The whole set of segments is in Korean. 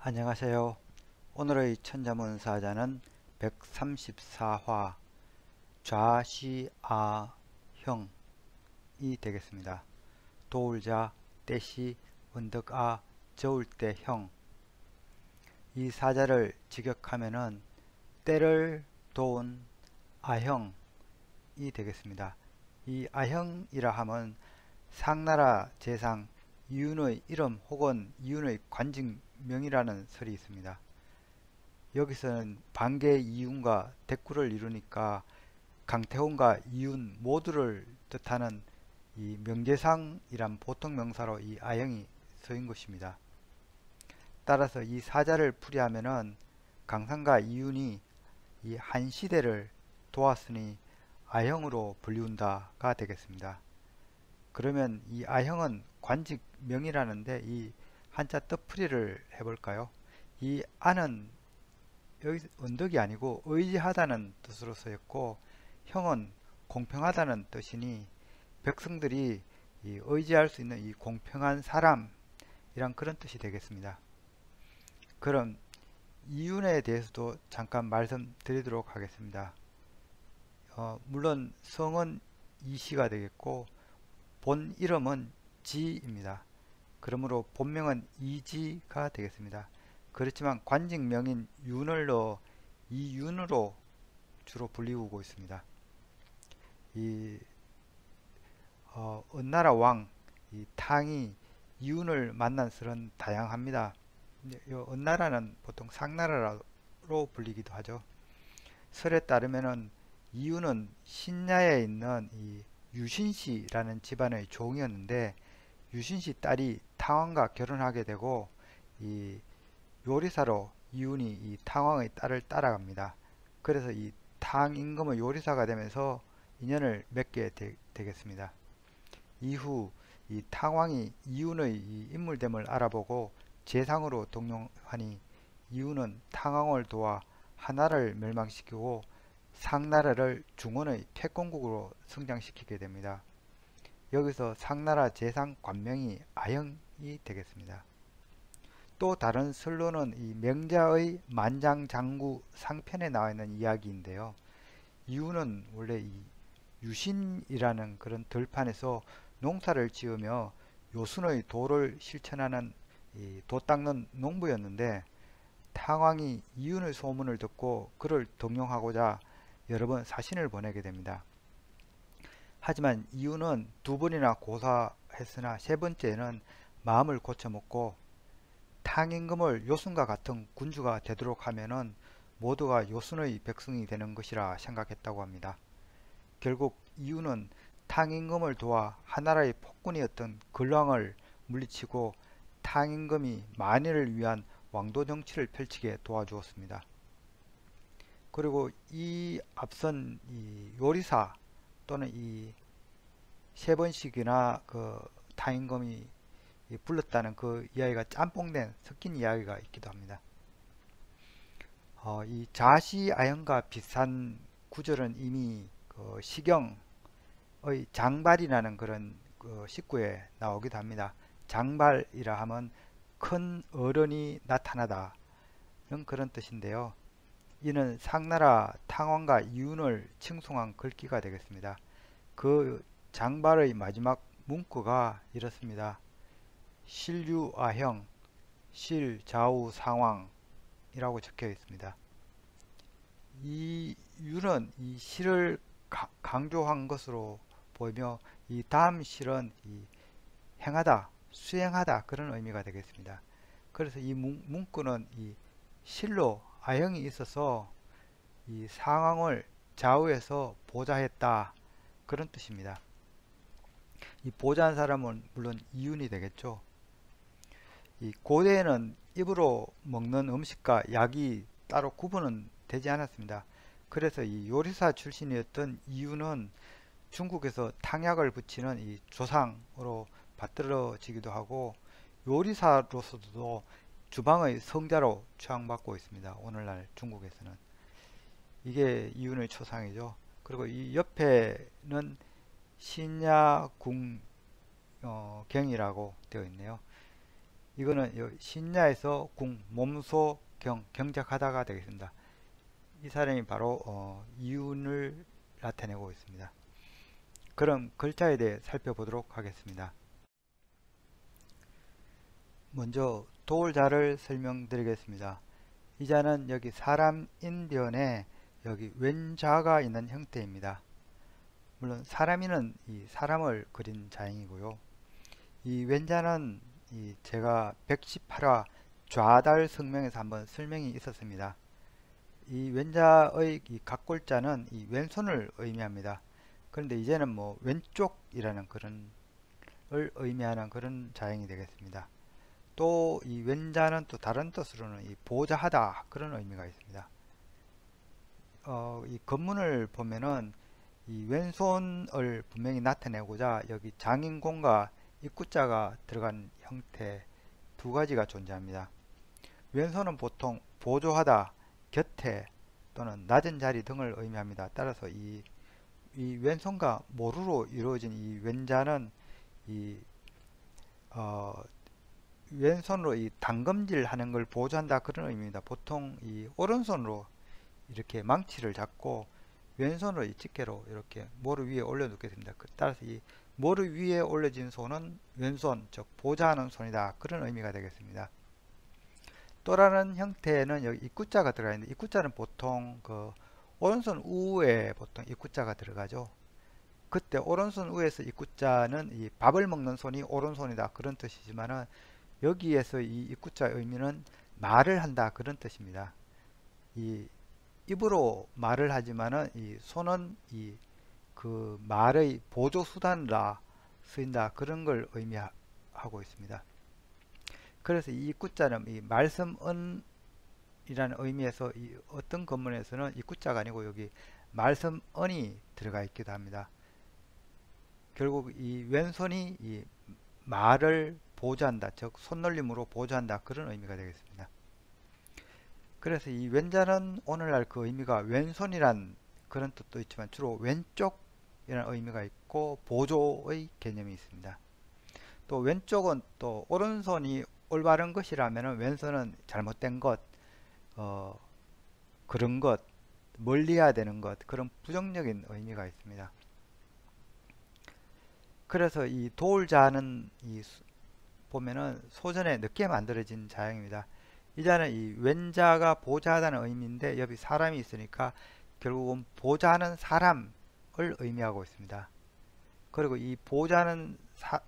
안녕하세요. 오늘의 천자문사자는 134화 좌시아형이 되겠습니다. 도울자 때시 언덕아 저울 때 형. 이 사자를 직역하면은 때를 도운 아형이 되겠습니다. 이 아형이라 함은 상나라 재상 이윤의 이름 혹은 이윤의 관직명이라는 설이 있습니다. 여기서는 반개 이윤과 대꾸를 이루니까 강태훈과 이윤 모두를 뜻하는 이 명재상이란 보통 명사로 이 아형이 쓰인 것입니다. 따라서 이 사자를 풀이하면은 강상과 이윤이 이 한 시대를 도왔으니 아형으로 불리운다가 되겠습니다. 그러면 이 아형은 관직명이라는데 이 한자 뜻풀이를 해볼까요? 이 아는 여기 언덕이 아니고 의지하다는 뜻으로 쓰였고 형은 공평하다는 뜻이니 백성들이 이 의지할 수 있는 이 공평한 사람이란 그런 뜻이 되겠습니다. 그럼 이윤에 대해서도 잠깐 말씀드리도록 하겠습니다. 물론 성은 이시가 되겠고 본 이름은 지입니다. 그러므로 본명은 이지가 되겠습니다. 그렇지만 관직명인 윤을 넣어 이윤으로 주로 불리우고 있습니다. 이 은나라 왕 이 탕이 이윤을 만난 설은 다양합니다. 은나라는 보통 상나라로 불리기도 하죠. 설에 따르면은 이윤은 신야에 있는 이 유신씨라는 집안의 종이었는데 유신씨 딸이 탕왕과 결혼하게 되고 이 요리사로 이윤이 이 탕왕의 딸을 따라갑니다. 그래서 이 탕임금의 요리사가 되면서 인연을 맺게 되겠습니다. 이후 이 탕왕이 이윤의 이 인물됨을 알아보고 재상으로 등용하니 이윤은 탕왕을 도와 하나를 멸망시키고 상나라를 중원의 패권국으로 성장시키게 됩니다. 여기서 상나라 재상 관명이 아형이 되겠습니다. 또 다른 설로는 이 명자의 만장장구 상편에 나와 있는 이야기인데요. 이유는 원래 이 유신이라는 그런 들판에서 농사를 지으며 요순의 도를 실천하는 이 도 닦는 농부였는데 탕왕이 이윤의 소문을 듣고 그를 등용하고자 여러 번 사신을 보내게 됩니다. 하지만 이윤은 두 번이나 고사했으나 세 번째는 마음을 고쳐먹고 탕임금을 요순과 같은 군주가 되도록 하면은 모두가 요순의 백성이 되는 것이라 생각했다고 합니다. 결국 이윤은 탕임금을 도와 하나라의 폭군이었던 근왕을 물리치고 탕임금이 만인을 위한 왕도 정치를 펼치게 도와주었습니다. 그리고 이 앞선 이 요리사 또는 이 세 번씩이나 그 탕임금이 불렀다는 그 이야기가 짬뽕된 섞인 이야기가 있기도 합니다. 이 자시아형과 비슷한 구절은 이미 그 시경의 장발이라는 그런 그 식구에 나오기도 합니다. 장발이라 하면 큰 어른이 나타나다 는 그런 뜻인데요. 이는 상나라 탕왕과 이윤을 칭송한 글귀가 되겠습니다. 그 장발의 마지막 문구가 이렇습니다. 실유아형 실좌우상왕이라고 적혀 있습니다. 이 유는 이 실을 강조한 것으로 보이며 이 다음 실은 이 행하다, 수행하다 그런 의미가 되겠습니다. 그래서 이 문구는 이 실로 아형이 있어서 이 상황을 좌우에서 보좌했다 그런 뜻입니다. 이 보좌한 사람은 물론 이윤이 되겠죠. 이 고대에는 입으로 먹는 음식과 약이 따로 구분은 되지 않았습니다. 그래서 이 요리사 출신이었던 이윤은 중국에서 탕약을 붙이는 이 조상으로 받들어지기도 하고 요리사로서도 주방의 성자로 추앙받고 있습니다. 오늘날 중국에서는 이게 이윤의 초상이죠. 그리고 이 옆에는 신야궁경이라고 되어 있네요. 이거는 신야에서 궁, 몸소, 경, 경작하다가 되겠습니다. 이 사람이 바로 이윤을 나타내고 있습니다. 그럼 글자에 대해 살펴보도록 하겠습니다. 먼저 도울자를 설명드리겠습니다. 이 자는 여기 사람 인변에 여기 왼자가 있는 형태입니다. 물론 사람이는 이 사람을 그린 자형이고요. 이 왼자는 제가 118화 좌달 성명에서 한번 설명이 있었습니다. 이 왼자의 이 각골자는 이 왼손을 의미합니다. 그런데 이제는 뭐 왼쪽이라는 그런 을 의미하는 그런 자형이 되겠습니다. 또 이 왼자는 또 다른 뜻으로는 이 보좌하다 그런 의미가 있습니다. 이 건문을 보면은 이 왼손을 분명히 나타내고자 여기 장인공과 입구자가 들어간 형태 두 가지가 존재합니다. 왼손은 보통 보조하다, 곁에 또는 낮은 자리 등을 의미합니다. 따라서 이 왼손과 모루로 이루어진 이 왼자는 왼손으로 이 당금질 하는 걸 보조한다 그런 의미입니다. 보통 이 오른손으로 이렇게 망치를 잡고 왼손으로 이 집게로 이렇게 모루 위에 올려 놓겠습니다. 따라서 이 모루 위에 올려진 손은 왼손, 즉 보좌하는 손이다 그런 의미가 되겠습니다. 또 다른 형태는 여기 입구자가 들어가 있는데 입구자는 보통 그 오른손 우에 보통 입구자가 들어가죠. 그때 오른손 우에서 입구자는 이 밥을 먹는 손이 오른손이다 그런 뜻이지만은 여기에서 이 입구자 의미는 말을 한다 그런 뜻입니다. 이 입으로 말을 하지만은 이 손은 그 말의 보조 수단으로 쓰인다 그런 걸 의미하고 있습니다. 그래서 이 입구자는 이 말씀은이라는 의미에서 이 어떤 건문에서는 입구자가 아니고 여기 말씀은이 들어가 있기도 합니다. 결국 이 왼손이 이 말을 보조한다, 즉 손놀림으로 보조한다 그런 의미가 되겠습니다. 그래서 이 왼자는 오늘날 그 의미가 왼손이란 그런 뜻도 있지만 주로 왼쪽이라는 의미가 있고 보조의 개념이 있습니다. 또 왼쪽은 또 오른손이 올바른 것이라면 왼손은 잘못된 것, 그런 것, 멀리해야 되는 것 그런 부정적인 의미가 있습니다. 그래서 이 도울자는 보면은 소전에 늦게 만들어진 자형입니다. 이 자는 이 왼자가 보좌하다는 의미인데 여기 사람이 있으니까 결국은 보좌하는 사람을 의미하고 있습니다. 그리고 이 보좌하는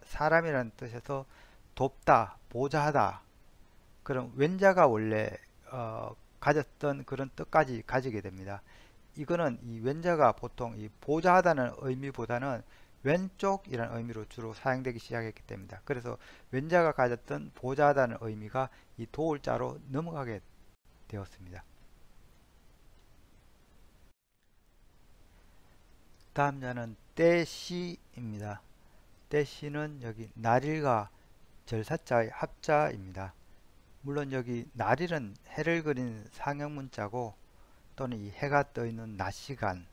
사람이라는 뜻에서 돕다, 보좌하다 그런 왼자가 원래 가졌던 그런 뜻까지 가지게 됩니다. 이거는 이 왼자가 보통 이 보좌하다는 의미보다는 왼쪽이라는 의미로 주로 사용되기 시작했기 때문이다. 그래서 왼자가 가졌던 보좌하다는 의미가 이 도울자로 넘어가게 되었습니다. 다음 자는 떼시입니다. 떼시는 여기 날일과 절사자의 합자입니다. 물론 여기 날일은 해를 그린 상형문자고 또는 이 해가 떠 있는 낮 시간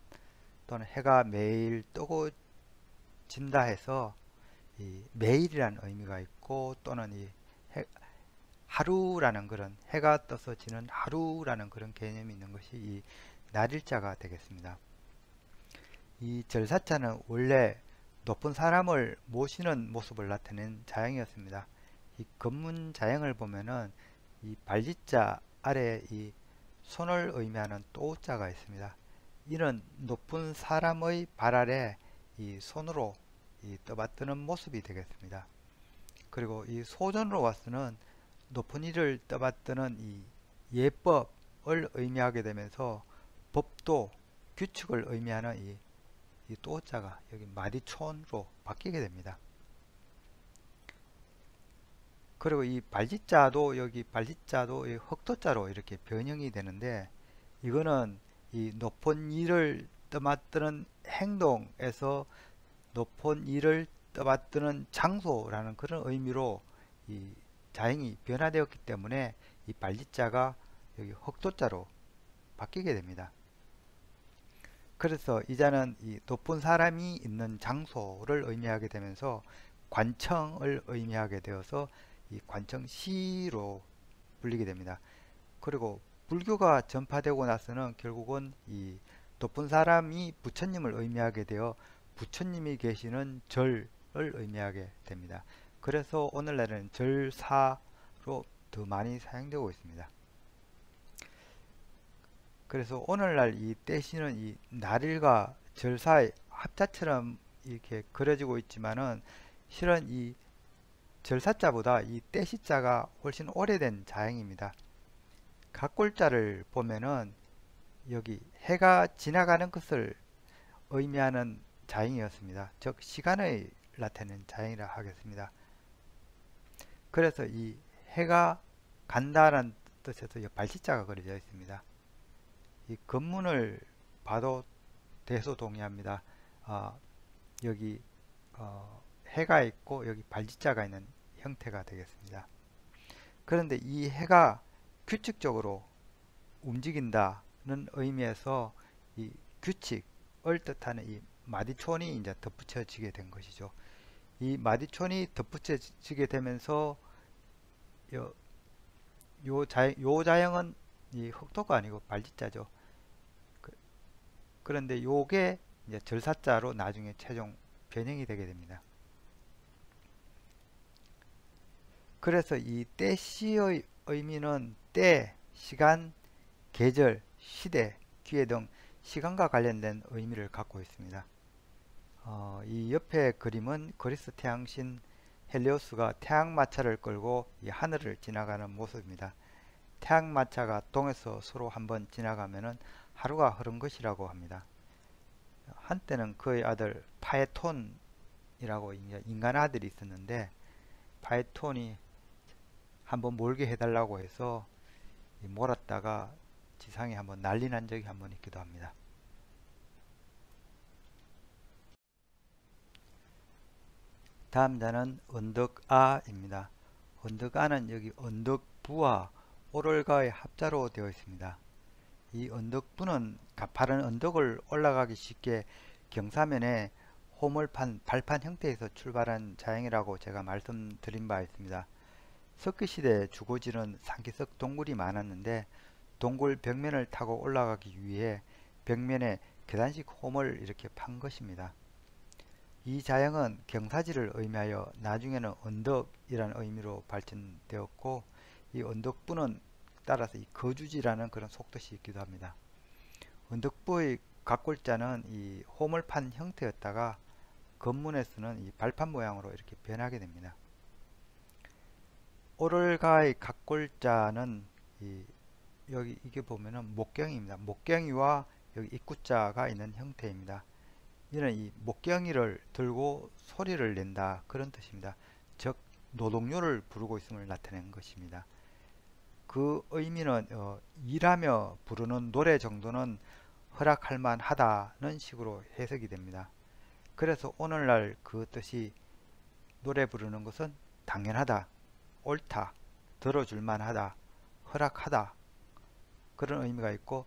또는 해가 매일 뜨고 진다 해서 이 매일이라는 의미가 있고 또는 이 하루라는 그런 해가 떠서 지는 하루라는 그런 개념이 있는 것이 이 날일자가 되겠습니다. 이 절사자는 원래 높은 사람을 모시는 모습을 나타낸 자형이었습니다. 이 건문 자형을 보면은 이 발지자 아래 이 손을 의미하는 또자가 있습니다. 이는 높은 사람의 발 아래 이 손으로 떠받드는 모습이 되겠습니다. 그리고 이 소전으로 와서는 높은 일을 떠받드는 이 예법을 의미하게 되면서 법도 규칙을 의미하는 이 또자가 여기 마디촌으로 바뀌게 됩니다. 그리고 이 발지자도 여기 발지자도 이 흑도자로 이렇게 변형이 되는데 이거는 이 높은 일을 떠받드는 행동에서 높은 일을 떠받드는 장소라는 그런 의미로 이 자형이 변화되었기 때문에 이 발지자가 여기 흑도자로 바뀌게 됩니다. 그래서 이 자는 이 높은 사람이 있는 장소를 의미하게 되면서 관청을 의미하게 되어서 이 관청시로 불리게 됩니다. 그리고 불교가 전파되고 나서는 결국은 이 높은 사람이 부처님을 의미하게 되어 부처님이 계시는 절을 의미하게 됩니다. 그래서 오늘날에는 절사로 더 많이 사용되고 있습니다. 그래서 오늘날 이 떼시는 이 날일과 절사의 합자처럼 이렇게 그려지고 있지만은 실은 이 절사자보다 이 떼시자가 훨씬 오래된 자형입니다. 각골자를 보면은 여기 해가 지나가는 것을 의미하는 자형이었습니다. 즉 시간을 나타내는 자형이라 하겠습니다. 그래서 이 해가 간다는 뜻에서 발시자가 그려져 있습니다. 이 건문을 봐도 대소동의합니다. 여기 해가 있고 여기 발지자가 있는 형태가 되겠습니다. 그런데 이 해가 규칙적으로 움직인다는 의미에서 이 규칙을 뜻하는 이 마디촌이 이제 덧붙여지게 된 것이죠. 이 마디촌이 덧붙여지게 되면서 요 자형은 이 흑토가 아니고 발지자죠. 그런데 요게 이제 절사자로 나중에 최종 변형이 되게 됩니다. 그래서 이 때시의 의미는 때, 시간, 계절, 시대, 기회 등 시간과 관련된 의미를 갖고 있습니다. 이 옆에 그림은 그리스 태양신 헬리오스가 태양마차를 끌고 이 하늘을 지나가는 모습입니다. 태양마차가 동에서 서로 한번 지나가면은 하루가 흐른 것이라고 합니다. 한때는 그의 아들 파에톤이라고 인간 아들이 있었는데 파에톤이 한번 몰게 해달라고 해서 몰았다가 지상에 한번 난리 난 적이 한번 있기도 합니다. 다음 자는 언덕아입니다. 언덕아는 여기 언덕부와 오를가의 합자로 되어 있습니다. 이 언덕부는 가파른 언덕을 올라가기 쉽게 경사면에 호물판, 발판 형태에서 출발한 자형이라고 제가 말씀드린 바 있습니다. 석기시대 주고지는 산기슭 동굴이 많았는데 동굴 벽면을 타고 올라가기 위해 벽면에 계단식 홈을 이렇게 판 것입니다. 이 자형은 경사지를 의미하여 나중에는 언덕이라는 의미로 발전되었고 이 언덕부는 따라서 이 거주지라는 그런 속뜻이 있기도 합니다. 언덕부의 각골자는 이 호물판 형태였다가 건문에서는 이 발판 모양으로 이렇게 변하게 됩니다. 오를가의 각골자는 여기 이게 보면은 목경입니다. 목경이와 여기 입구자가 있는 형태입니다. 이는 이 목경이를 들고 소리를 낸다 그런 뜻입니다. 즉 노동요를 부르고 있음을 나타내는 것입니다. 그 의미는 일하며 부르는 노래 정도는 허락할 만하다는 식으로 해석이 됩니다. 그래서 오늘날 그 뜻이 노래 부르는 것은 당연하다, 옳다, 들어줄 만하다, 허락하다 그런 의미가 있고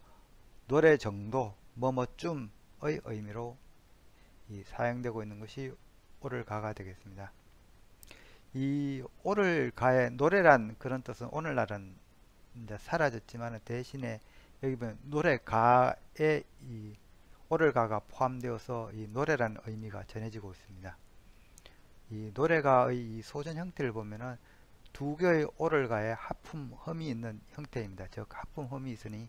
노래 정도, 뭐뭐쯤의 의미로 사용되고 있는 것이 오를가가 되겠습니다. 이 오를가의 노래란 그런 뜻은 오늘날은 이제 사라졌지만 대신에 여기 보면 노래가에 이 오를가가 포함되어서 이 노래라는 의미가 전해지고 있습니다. 이 노래가의 이 소전 형태를 보면은 두 개의 오를가에 하품흠이 있는 형태입니다. 즉 하품흠이 있으니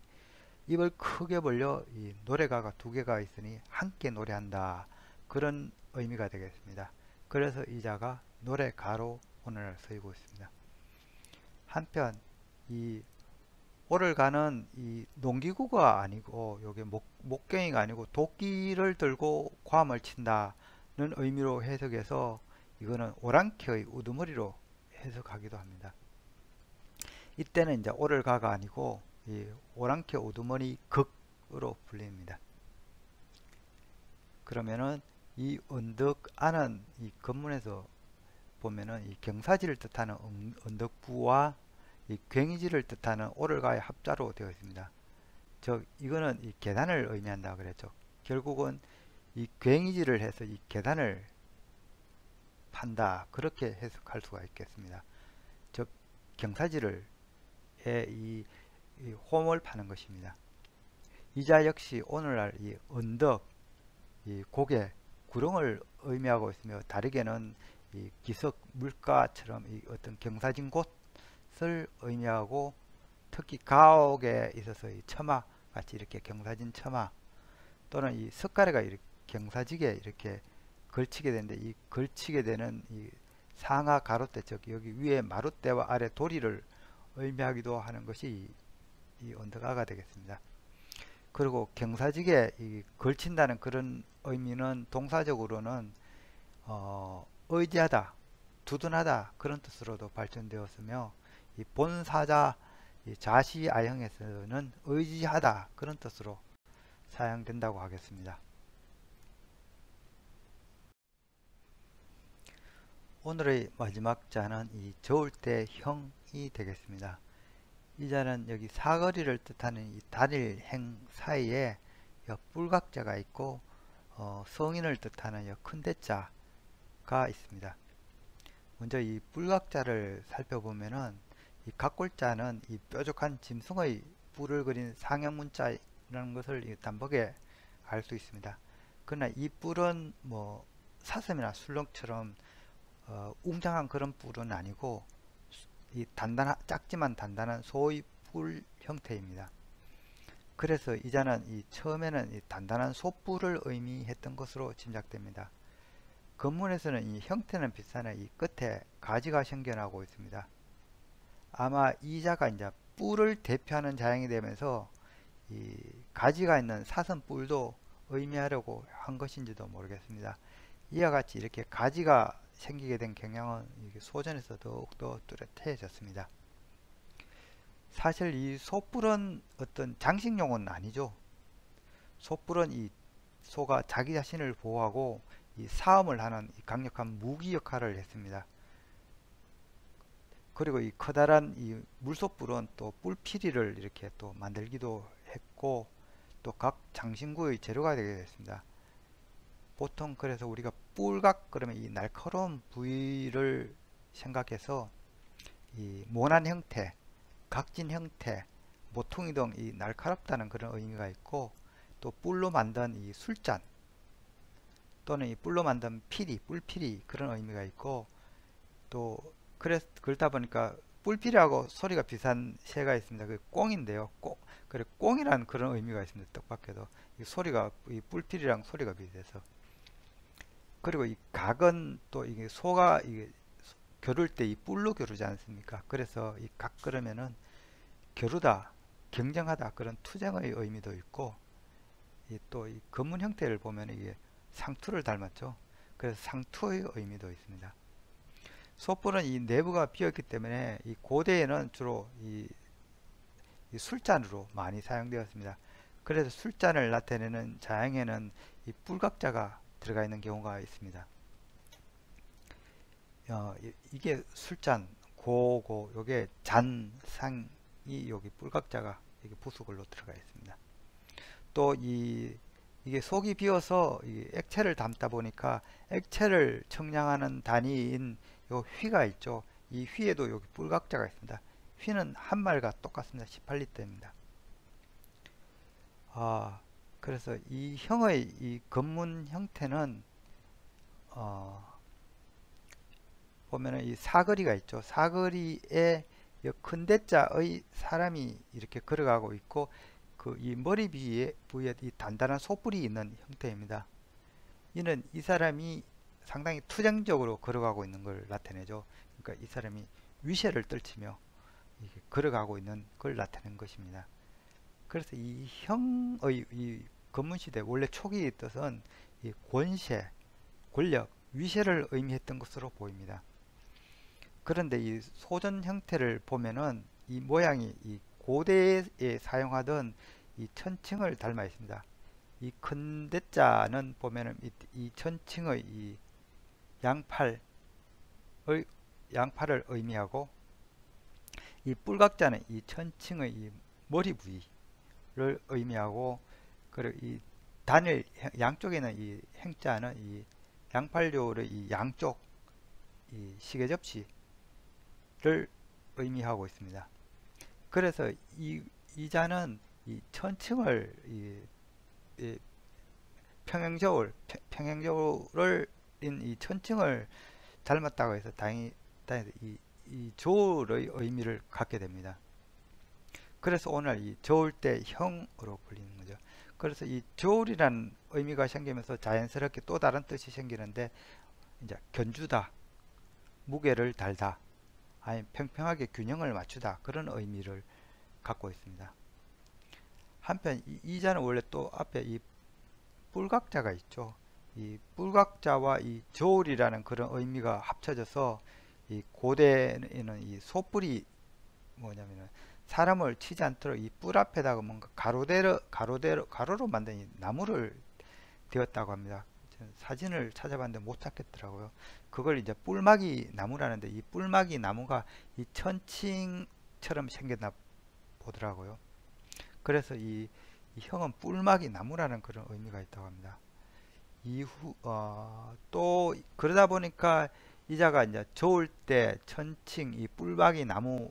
입을 크게 벌려 이 노래가가 두 개가 있으니 함께 노래한다 그런 의미가 되겠습니다. 그래서 이 자가 노래가로 오늘날 쓰이고 있습니다. 한편 이 오를가는 이 농기구가 아니고 요게 목경이가 아니고 도끼를 들고 괌을 친다는 의미로 해석해서 이거는 오랑캐의 우두머리로 해석하기도 합니다. 이때는 이제 오를가가 아니고 이 오랑캐 우두머리 극으로 불립니다. 그러면은 이 언덕아는 이 건문에서 보면은 이 경사지를 뜻하는 언덕부와 이 괭이지를 뜻하는 오를가의 합자로 되어 있습니다. 즉 이거는 이 계단을 의미한다 그랬죠. 결국은 이 괭이지를 해서 이 계단을 판다 그렇게 해석할 수가 있겠습니다. 경사지를 이 홈을 파는 것입니다. 이자 역시 오늘날 이 언덕, 이 고개, 구릉을 의미하고 있으며 다르게는 이 기슭, 물가처럼 이 어떤 경사진 곳을 의미하고 특히 가옥에 있어서 이 처마 같이 이렇게 경사진 처마 또는 이 석가래가 이렇게 경사지게 이렇게 걸치게 되는데 이 걸치게 되는 이 상하 가로대 즉 여기 위에 마룻대와 아래 도리를 의미하기도 하는 것이 이 언덕아가 되겠습니다. 그리고 경사지게 이 걸친다는 그런 의미는 동사적으로는 의지하다, 두둔하다 그런 뜻으로도 발전되었으며 이 본사자 이 자시아형에서는 의지하다 그런 뜻으로 사용된다고 하겠습니다. 오늘의 마지막 자는 이 저울 때 형이 되겠습니다. 이 자는 여기 사거리를 뜻하는 이 단일행 사이에 뿔각자가 있고 성인을 뜻하는 큰 대자가 있습니다. 먼저 이 뿔각자를 살펴보면은 이 각골자는 이 뾰족한 짐승의 뿔을 그린 상형 문자라는 것을 단박에 알 수 있습니다. 그러나 이 뿔은 뭐 사슴이나 술렁처럼 웅장한 그런 뿔은 아니고 이 작지만 단단한 소의 뿔 형태입니다. 그래서 이 자는 처음에는 이 단단한 소뿔을 의미했던 것으로 짐작됩니다. 건문에서는 이 형태는 비슷하나 이 끝에 가지가 생겨나고 있습니다. 아마 이 자가 이제 뿔을 대표하는 자형이 되면서 이 가지가 있는 사슴 뿔도 의미하려고 한 것인지도 모르겠습니다. 이와 같이 이렇게 가지가 생기게 된 경향은 소전에서 더욱더 뚜렷해졌습니다. 사실 이 소뿔은 어떤 장식용은 아니죠. 소뿔은 이 소가 자기 자신을 보호하고 이 싸움을 하는 이 강력한 무기 역할을 했습니다. 그리고 이 커다란 이 물소뿔은 또 뿔피리를 이렇게 또 만들기도 했고 또 각 장신구의 재료가 되게 됐습니다. 보통 그래서 우리가 뿔각 그러면 이 날카로운 부위를 생각해서 이 모난 형태, 각진 형태, 모퉁이 등 이 날카롭다는 그런 의미가 있고 또 뿔로 만든 이 술잔 또는 이 뿔로 만든 피리, 뿔피리 그런 의미가 있고 또 그러다 보니까 뿔피리하고 소리가 비슷한 새가 있습니다. 그 꽁인데요. 그래 꽁이라는 그런 의미가 있습니다. 뜻밖에도 이 소리가 이 뿔피리랑 소리가 비슷해서 그리고 이 각은 또 이게 소가 이게 겨룰 때 이 뿔로 겨루지 않습니까? 그래서 이 각 그러면은 겨루다, 경쟁하다 그런 투쟁의 의미도 있고 또 이 건문 형태를 보면 이게 상투를 닮았죠. 그래서 상투의 의미도 있습니다. 소뿔은 이 내부가 비었기 때문에 이 고대에는 주로 이 술잔으로 많이 사용되었습니다. 그래서 술잔을 나타내는 자형에는 이 뿔각자가 들어가 있는 경우가 있습니다. 이게 술잔, 고고, 요게 잔상이 여기 뿔각자가 이게 부수글로 들어가 있습니다. 또 이게 속이 비어서 이 액체를 담다 보니까 액체를 청량하는 단위인 요 휘가 있죠. 이 휘에도 여기 뿔각자가 있습니다. 휘는 한 말과 똑같습니다. 18리터입니다. 그래서 이 형의 이 건문 형태는 보면은 이 사거리가 있죠. 사거리에 큰 대자의 사람이 이렇게 걸어가고 있고 그 이 머리 부위에 이 단단한 소뿔이 있는 형태입니다. 이는 이 사람이 상당히 투쟁적으로 걸어가고 있는 걸 나타내죠. 그러니까 이 사람이 위세를 떨치며 걸어가고 있는 걸 나타내는 것입니다. 그래서 이 형의 이 건문시대 원래 초기의 뜻은 이 권세, 권력, 위세를 의미했던 것으로 보입니다. 그런데 이 소전 형태를 보면은 이 모양이 이 고대에 사용하던 이 천칭을 닮아 있습니다. 이 큰 대자는 보면은 이 천칭의 이 양팔을 의미하고 이 뿔각자는 이 천칭의 이 머리 부위를 의미하고 그리고 이 단일 양쪽에는 이 행자는 이 양팔료의 이 양쪽 이 시계 접시를 의미하고 있습니다. 그래서 이자는 이 천칭을 이 평행저울을 이 천칭을 닮았다고 해서 다행히 이 저울의 의미를 갖게 됩니다. 그래서 오늘 이 저울 때 형으로 불리는 거죠. 그래서 이 저울이라는 의미가 생기면서 자연스럽게 또 다른 뜻이 생기는데 이제 견주다, 무게를 달다, 아니 평평하게 균형을 맞추다 그런 의미를 갖고 있습니다. 한편 이자는 원래 또 앞에 이 뿔각자가 있죠. 이 뿔각자와 이 저울이라는 그런 의미가 합쳐져서 이 고대에는 이 소뿔이 뭐냐면은 사람을 치지 않도록 이 뿔 앞에다가 뭔가 가로로 만든 이 나무를 되었다고 합니다. 사진을 찾아봤는데 못 찾겠더라고요. 그걸 이제 뿔막이 나무라는데 이 뿔막이 나무가 이 천칭처럼 생겼나 보더라고요. 그래서 이 형은 뿔막이 나무라는 그런 의미가 있다고 합니다. 또 그러다 보니까 이자가 이제 저울 때 천칭 이 뿔박이 나무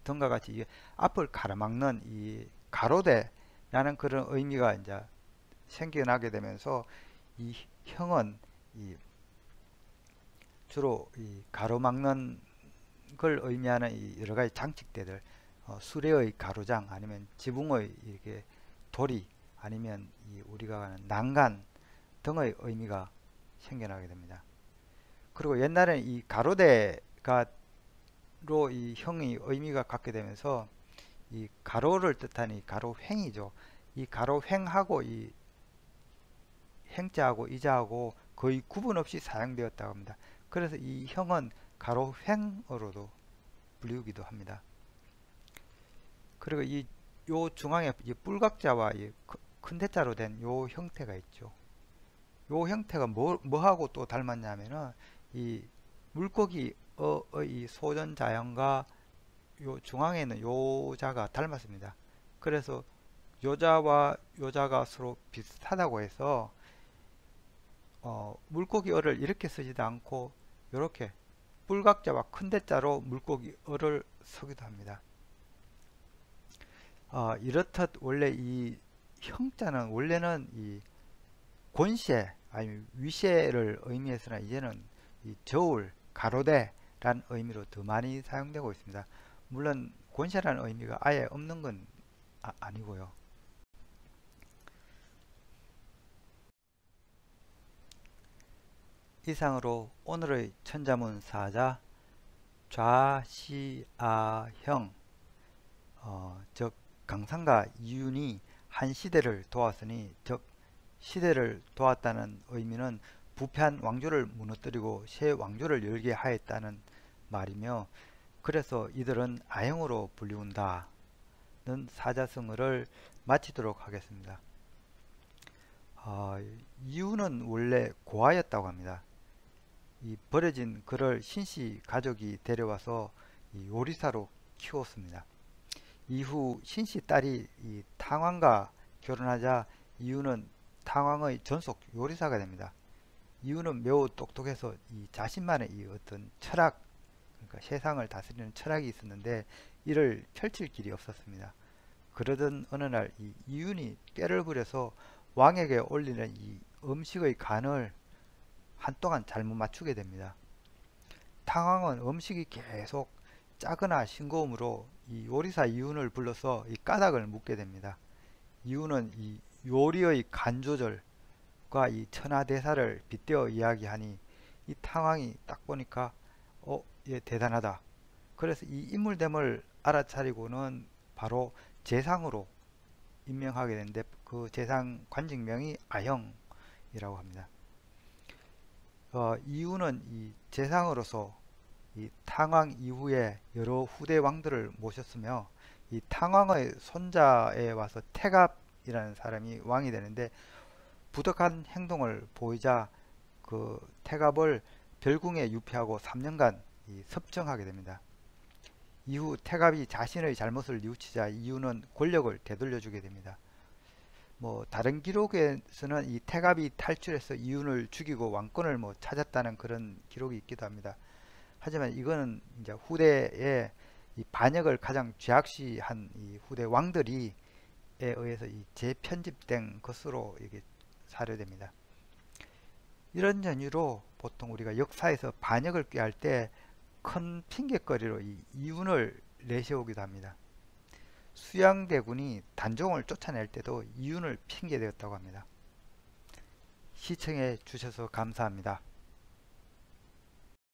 등과 같이 이 앞을 가로막는 이 가로대라는 그런 의미가 이제 생겨나게 되면서 이 형은 주로 이 가로막는 걸 의미하는 이 여러 가지 장식대들, 수레의 가로장 아니면 지붕의 이렇게 도리 아니면 우리가 하는 난간 등의 의미가 생겨나게 됩니다. 그리고 옛날에는 이 가로대가로 이 형이 의미가 갖게 되면서 이 가로를 뜻하는 이 가로횡이죠. 이 가로횡하고 이 행자하고 이자하고 거의 구분 없이 사용되었다고 합니다. 그래서 이 형은 가로횡으로도 불리우기도 합니다. 그리고 요 중앙에 이 뿔각자와 이 큰 대자로 된 요 형태가 있죠. 요 형태가 뭐하고 또 닮았냐면은 이 물고기의 이 소전자형과 요 중앙에 있는 요자가 닮았습니다. 그래서 요자와 요자가 서로 비슷하다고 해서 물고기어를 이렇게 쓰지도 않고 이렇게 뿔각자와 큰 대자로 물고기어를 쓰기도 합니다. 이렇듯 원래 이 형자는 원래는 이 권세 아니면 위세를 의미해서나 이제는 이 저울, 가로대라는 의미로 더 많이 사용되고 있습니다. 물론 권세라는 의미가 아예 없는 건 아니고요. 이상으로 오늘의 천자문 사자 좌시아형 즉 강산과 이윤이 한 시대를 도왔으니 즉 시대를 도왔다는 의미는 부패한 왕조를 무너뜨리고 새 왕조를 열게 하였다는 말이며 그래서 이들은 아형으로 불리운다는 사자성어를 마치도록 하겠습니다. 이유는 원래 고아였다고 합니다. 이 버려진 그를 신씨 가족이 데려와서 이 요리사로 키웠습니다. 이후 신씨 딸이 이 탕왕과 결혼하자 이유는 탕왕의 전속 요리사가 됩니다. 이유는 매우 똑똑해서 이 자신만의 이 어떤 철학, 그러니까 세상을 다스리는 철학이 있었는데 이를 펼칠 길이 없었습니다. 그러던 어느 날 이 이윤이 꾀를 부려서 왕에게 올리는 이 음식의 간을 한동안 잘못 맞추게 됩니다. 탕왕은 음식이 계속 짜거나 싱거움으로 이 요리사 이윤을 불러서 이 까닭을 묻게 됩니다. 이윤은 이 요리의 간 조절과 이 천하대사를 빗대어 이야기하니 이 탕왕이 딱 보니까 얘 대단하다. 그래서 이 인물됨을 알아차리고는 바로 재상으로 임명하게 되는데 그 재상 관직명이 아형이라고 합니다. 이유는 이 재상으로서 이 탕왕 이후에 여러 후대 왕들을 모셨으며 이 탕왕의 손자에 와서 태갑이라는 사람이 왕이 되는데 부덕한 행동을 보이자 그 태갑을 별궁에 유폐하고 3년간 섭정하게 됩니다. 이후 태갑이 자신의 잘못을 뉘우치자 이유는 권력을 되돌려주게 됩니다. 다른 기록에서는 이 태갑이 탈출해서 이윤을 죽이고 왕권을 찾았다는 그런 기록이 있기도 합니다. 하지만 이거는 이제 후대에 이 반역을 가장 죄악시한 이 후대 왕들이 에 의해서 이 재편집된 것으로 이게 사료됩니다. 이런 전유로 보통 우리가 역사에서 반역을 꾀할 때 큰 핑계거리로 이 이윤을 내세우기도 합니다. 수양대군이 단종을 쫓아낼 때도 이윤을 핑계대었다고 합니다. 시청해 주셔서 감사합니다.